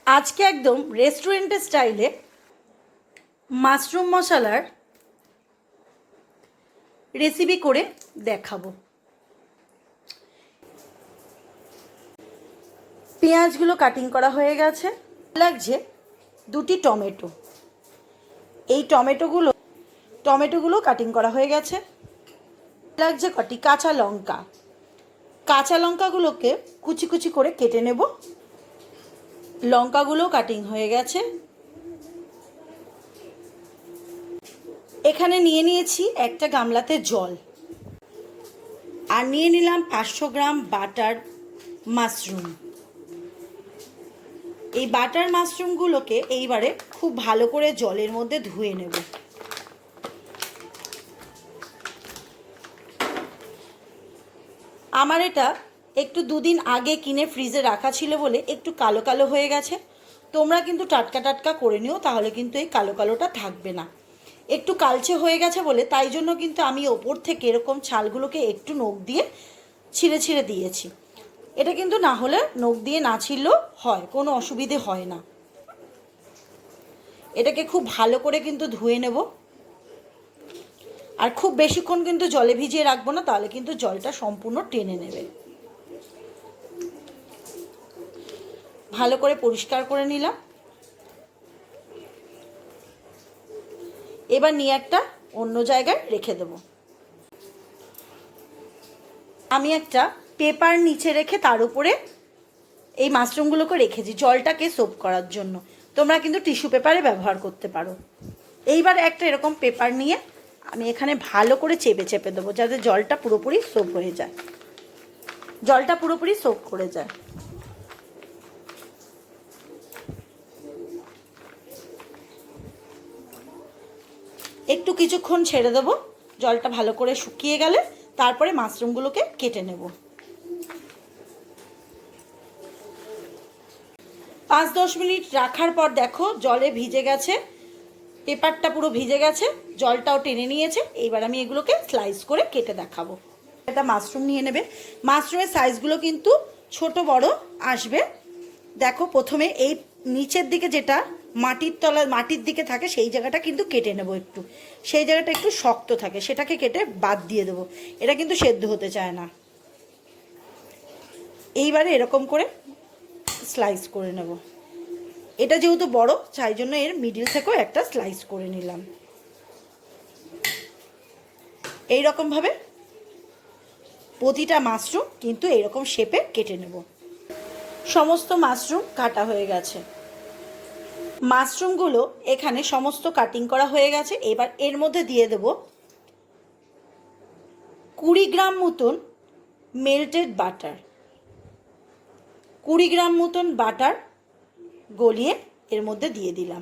আজকে একদম রেস্টুরেন্টের স্টাইলে মাশরুম মশলার রেসিপি করে দেখাবো। পেঁয়াজগুলো কাটিং করা হয়ে গেছে, লাগছে দুটি টমেটো। এই টমেটোগুলো কাটিং করা হয়ে গেছে। লাগছে কটি কাঁচা লঙ্কা। কাঁচা লঙ্কাগুলোকে কুচি কুচি করে কেটে নেব। লঙ্কাগুলো কাটিং হয়ে গেছে। এখানে নিয়ে নিয়েছি একটা গামলাতে জল, আর নিয়ে নিলাম 500 গ্রাম বাটার মাশরুম। এই বাটার মাশরুমগুলোকে এইবারে খুব ভালো করে জলের মধ্যে ধুয়ে নেব। আমার এটা একটু দুদিন আগে কিনে ফ্রিজে রাখা ছিল বলে একটু কালো কালো হয়ে গেছে। তোমরা কিন্তু টাটকা টাটকা করে নিও, তাহলে কিন্তু এই কালো কালোটা থাকবে না। একটু কালচে হয়ে গেছে বলে তাই জন্য কিন্তু আমি ওপর থেকে এরকম ছালগুলোকে একটু নখ দিয়ে ছিঁড়ে ছিঁড়ে দিয়েছি। এটা কিন্তু না হলে নখ দিয়ে না ছিঁড়লেও হয়, কোনো অসুবিধে হয় না। এটাকে খুব ভালো করে কিন্তু ধুয়ে নেব, আর খুব বেশিক্ষণ কিন্তু জলে ভিজিয়ে রাখবো না, তাহলে কিন্তু জলটা সম্পূর্ণ টেনে নেবে। ভালো করে পরিষ্কার করে নিলাম। এবার নিয়ে একটা অন্য জায়গায় রেখে দেব। আমি একটা পেপার নিচে রেখে তার উপরে এই মাশরুমগুলোকে রেখেছি জলটাকে সোপ করার জন্য। তোমরা কিন্তু টিস্যু পেপারে ব্যবহার করতে পারো। এইবার একটা এরকম পেপার নিয়ে আমি এখানে ভালো করে চেপে চেপে দেবো, যাতে জলটা পুরোপুরি সোপ হয়ে যায়, জলটা পুরোপুরি সোপ করে যায়। একটু কিছুক্ষণ ছেড়ে দেবো, জলটা ভালো করে শুকিয়ে গেলে তারপরে মাশরুমগুলোকে কেটে নেব। 5-10 মিনিট রাখার পর দেখো জলে ভিজে গেছে, পেপারটা পুরো ভিজে গেছে, জলটাও টেনে নিয়েছে। এইবার আমি এগুলোকে স্লাইস করে কেটে দেখাবো। একটা মাশরুম নিয়ে নেবে। মাশরুমের সাইজগুলো কিন্তু ছোট বড় আসবে। দেখো প্রথমে এই নিচের দিকে যেটা মাটির দিকে থাকে সেই জায়গাটা কিন্তু কেটে নেব। একটু সেই জায়গাটা একটু শক্ত থাকে, সেটাকে কেটে বাদ দিয়ে দেবো। এটা কিন্তু সেদ্ধ হতে চায় না। এইবারে এরকম করে স্লাইস করে নেব। এটা যেহেতু বড় তাই জন্য এর মিডিল থেকেও একটা স্লাইস করে নিলাম। এইরকমভাবে প্রতিটা মাশরুম কিন্তু এইরকম শেপে কেটে নেব। সমস্ত মাশরুম কাটা হয়ে গেছে। মাশরুমগুলো এখানে সমস্ত কাটিং করা হয়ে গেছে। এবার এর মধ্যে দিয়ে দেব 20 গ্রাম মতন মেল্টেড বাটার। 20 গ্রাম মতন বাটার গলিয়ে এর মধ্যে দিয়ে দিলাম।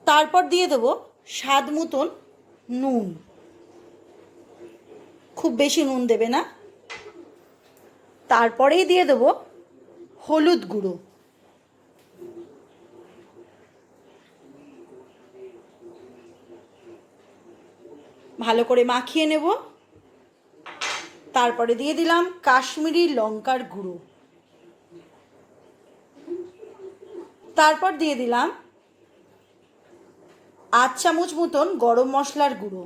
তারপর দিয়ে দেব স্বাদ মতন নুন। খুব বেশি নুন দেবে না। তারপরেই দিয়ে দেব হলুদ গুঁড়ো। ভালো করে মাখিয়ে নেব। তারপরে দিয়ে দিলাম কাশ্মীরি লঙ্কার গুঁড়ো। তারপর দিয়ে দিলাম 8 চামচ মতন গরম মশলার গুঁড়ো।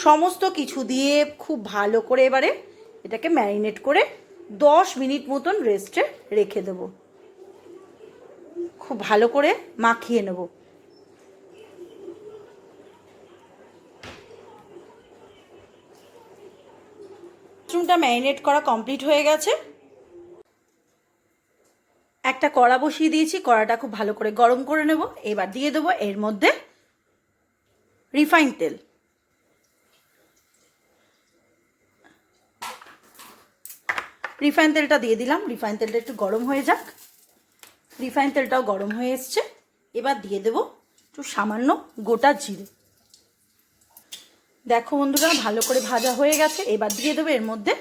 সমস্ত কিছু দিয়ে খুব ভালো করে এবারে এটাকে ম্যারিনেট করে 10 মিনিট মতন রেস্টে রেখে দেব। খুব ভালো করে মাখিয়ে নেব। মাশরুমটা ম্যারিনেট করা কমপ্লিট হয়ে গেছে। একটা কড়া বসিয়ে দিয়েছি, কড়াটা খুব ভালো করে গরম করে নেব। এবার দিয়ে দেবো এর মধ্যে রিফাইন তেল। রিফাইন তেলটা দিয়ে দিলাম। রিফাইন তেলটা একটু গরম হয়ে যাক। রিফাইন তেলটাও গরম হয়ে এসছে। এবার দিয়ে দেবো একটু সামান্য গোটা জিরে। দেখো বন্ধুরা ভালো করে ভাজা হয়ে গেছে। এবার দিয়ে দেবো এর মধ্যে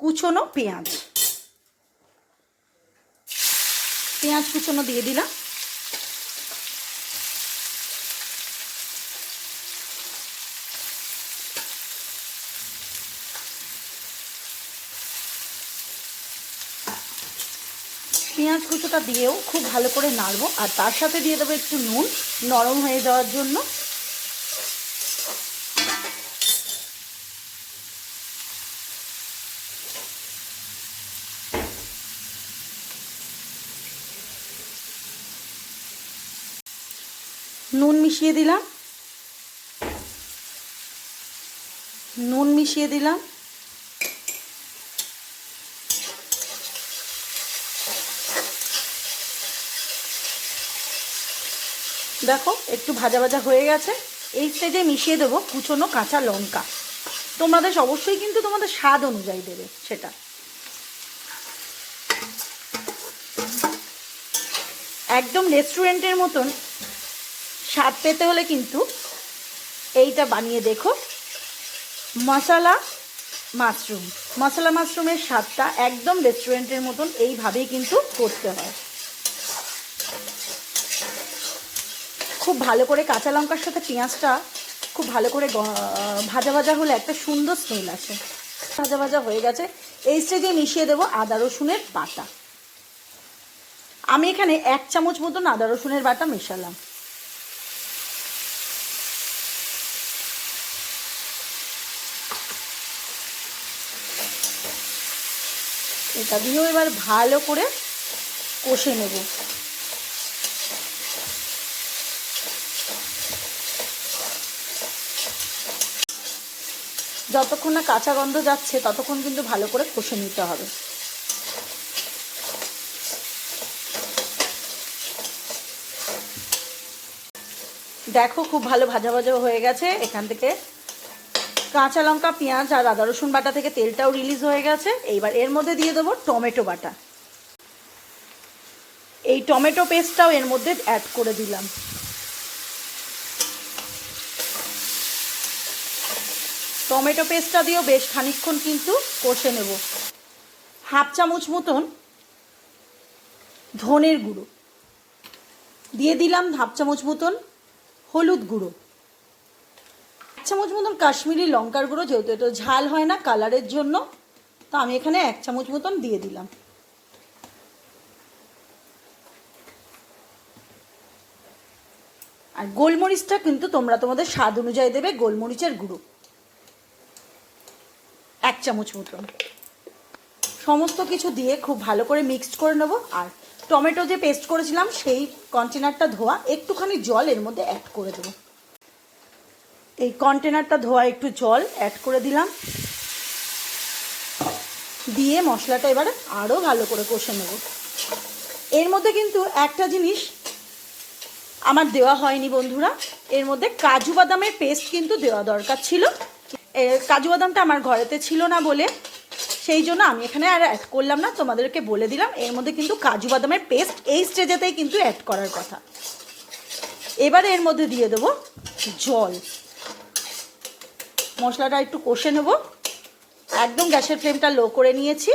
কুচনো পেঁয়াজ। পেঁয়াজ কুচনো দিয়ে দিলাম। পেঁয়াজ কুচোটা দিয়েও খুব ভালো করে নাড়বো, আর তার সাথে দিয়ে দেবো একটু নুন নরম হয়ে যাওয়ার জন্য। নুন মিশিয়ে দিলাম, দেখো একটু ভাজা ভাজা হয়ে গেছে। এই স্টেজে মিশিয়ে দেবো কুচনো কাঁচা লঙ্কা। তোমাদের অবশ্যই কিন্তু তোমাদের স্বাদ অনুযায়ী দেবে সেটা। একদম রেস্টুরেন্টের মতন স্বাদ পেতে হলে কিন্তু এইটা বানিয়ে দেখো। মশলা মাশরুমের স্বাদটা একদম রেস্টুরেন্টের মতন এইভাবেই কিন্তু করতে হয়। খুব ভালো করে কাঁচা লঙ্কার সাথে পেঁয়াজটা খুব ভালো করে ভাজা ভাজা হলে একটা সুন্দর স্মেল আসে। ভাজা ভাজা হয়ে গেছে। এই স্টেজে মিশিয়ে দেবো আদা রসুনের বাটা। আমি এখানে 1 চামচ মতন আদা রসুনের বাটা মেশালাম। এটা দিয়েও এবার ভালো করে কষে নেব। যতক্ষণ না কাঁচা গন্ধ যাচ্ছে ততক্ষণ কিন্তু ভালো করে কষে নিতে হবে। দেখো খুব ভালো ভাজা ভাজা হয়ে গেছে। এখান থেকে কাঁচা লঙ্কা পেঁয়াজ আর আদা রসুন বাটা থেকে তেলটাও রিলিজ হয়ে গেছে। এইবার এর মধ্যে দিয়ে দেবো টমেটো বাটা। এই টমেটো পেস্টটাও এর মধ্যে অ্যাড করে দিলাম। টমেটো পেস্টটা দিয়েও বেশ খানিকক্ষণ কিন্তু কষে নেব। 1/2 চামচ মতন ধনের গুঁড়ো দিয়ে দিলাম, 1/2 চামচ মতন হলুদ গুঁড়ো, 1 চামচ মতন কাশ্মীরি লঙ্কার গুঁড়ো। যেহেতু এটা ঝাল হয় না, কালারের জন্য, তো আমি এখানে 1 চামচ মতন দিয়ে দিলাম। আর গোলমরিচটা কিন্তু তোমরা তোমাদের স্বাদ অনুযায়ী দেবে। গোলমরিচের গুঁড়ো 1 চামচ মতন। সমস্ত কিছু দিয়ে খুব ভালো করে মিক্সড করে নেব। আর টমেটো যে পেস্ট করেছিলাম সেই কন্টেনারটা ধোয়া একটুখানি জল এর মধ্যে অ্যাড করে দেবো। এই কন্টেনারটা ধোয়া একটু জল অ্যাড করে দিলাম, দিয়ে মশলাটা এবারে আরও ভালো করে কষে নেব। এর মধ্যে কিন্তু একটা জিনিস আমার দেওয়া হয়নি বন্ধুরা, এর মধ্যে কাজু বাদামের পেস্ট কিন্তু দেওয়া দরকার ছিল। কাজু বাদামটা আমার ঘরেতে ছিল না বলে সেই জন্য আমি এখানে আর অ্যাড করলাম না। তোমাদেরকে বলে দিলাম এর মধ্যে কিন্তু কাজু বাদামের পেস্ট এই স্টেজেতেই কিন্তু অ্যাড করার কথা। এবারে এর মধ্যে দিয়ে দেবো জল। মশলাটা একটু কষে নেব। একদম গ্যাসের ফ্লেমটা লো করে নিয়েছি।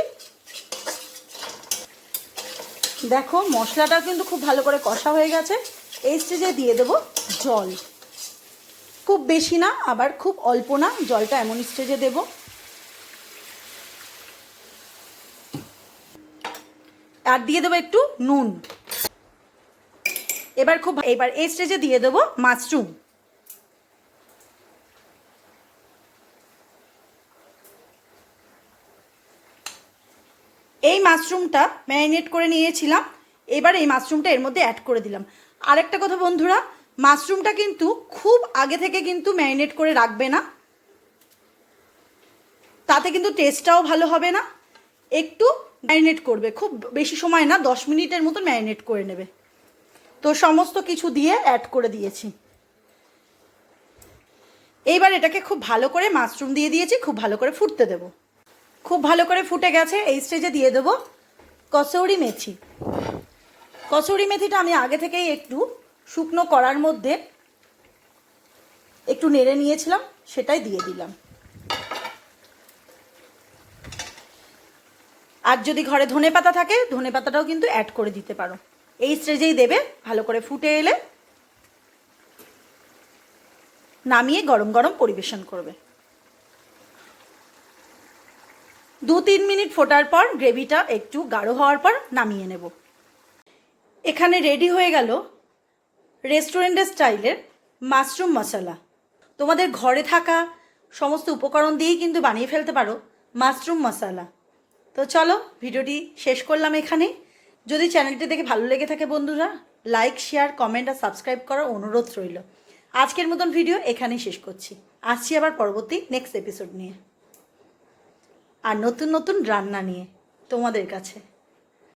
দেখো মশলাটা কিন্তু খুব ভালো করে কষা হয়ে গেছে। এই স্টেজে দিয়ে দেবো জল। খুব বেশি না, আবার খুব অল্প না, জলটা এমন স্টেজে দেব। আর দিয়ে দেবো একটু নুন। এবার এই স্টেজে দিয়ে দেবো মাশরুম। এই মাশরুমটা ম্যারিনেট করে নিয়েছিলাম, এবার এই মাশরুমটা এর মধ্যে অ্যাড করে দিলাম। আরেকটা কথা বন্ধুরা, মাশরুমটা কিন্তু খুব আগে থেকে কিন্তু ম্যারিনেট করে রাখবে না, তাতে কিন্তু টেস্টটাও ভালো হবে না। একটু ম্যারিনেট করবে, খুব বেশি সময় না, 10 মিনিটের মতো ম্যারিনেট করে নেবে। তো সমস্ত কিছু দিয়ে অ্যাড করে দিয়েছি। এইবার এটাকে খুব ভালো করে মাশরুম দিয়ে দিয়েছি, খুব ভালো করে ফুটতে দেব। খুব ভালো করে ফুটে গেছে। এই স্টেজে দিয়ে দেবো কসৌরি মেথি। কসৌরি মেথিটা আমি আগে থেকেই একটু শুকনো কড়ার মধ্যে একটু নেড়ে নিয়েছিলাম, সেটাই দিয়ে দিলাম। আর যদি ঘরে ধনেপাতা থাকে ধনেপাতাটাও কিন্তু অ্যাড করে দিতে পারো। এই স্টেজেই দেবে। ভালো করে ফুটে এলে নামিয়ে গরম গরম পরিবেশন করবে। 2-3 মিনিট ফোটার পর গ্রেভিটা একটু গাঢ় হওয়ার পর নামিয়ে নেব। এখানে রেডি হয়ে গেল রেস্টুরেন্টের স্টাইলের মাশরুম মশলা। তোমাদের ঘরে থাকা সমস্ত উপকরণ দিয়েই কিন্তু বানিয়ে ফেলতে পারো মাশরুম মশলা। তো চলো ভিডিওটি শেষ করলাম এখানে। যদি চ্যানেলটি দেখে ভালো লেগে থাকে বন্ধুরা, লাইক, শেয়ার, কমেন্ট আর সাবস্ক্রাইব করার অনুরোধ রইল। আজকের মতন ভিডিও এখানেই শেষ করছি। আসছি আবার পরবর্তী নেক্সট এপিসোড নিয়ে আর নতুন নতুন রান্না নিয়ে তোমাদের কাছে।